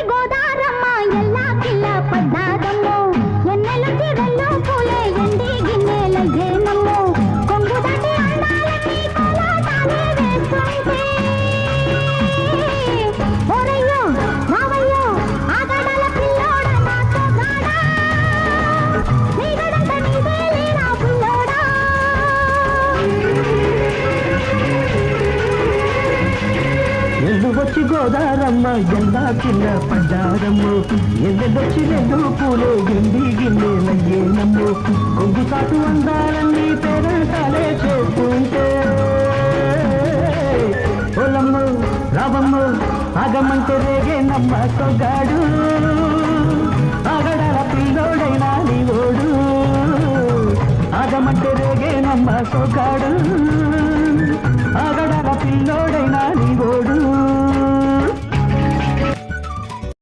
గోదారమ్మ ఎల్లా కిల్ల పడ్డాదమ్మో ఎన్నెలొచ్చి వెళ్ళు పూలే ఎండి గిన్నెలయ్యేనమ్మో కొంగు దాటి అందాలన్నీ కోలాటాలే వేస్తుంటే ఓరయ్యో రావయ్యో ఆగడాల పిల్లోడ నాతో గాడా నీగడంత నీదేలే నా పిల్లోడా వచ్చి గోదారమ్మ ఎండా కిల్ల పడ్డారమ్మో ఎల్లెడొచ్చి రెండు పూలే ఎండి గిన్నెలయ్యేనమ్మో కొంగు సాటు అందాలన్నీ పేరంటాలే చేస్తుంటే ఓలమ్మో రావమ్మో ఆగమంటే రేగేనమ్మ సొగాడు ఆగడాల పిల్లోడైనా నీ ఓడు ఆగమంటే రేగేనమ్మ సొగాడు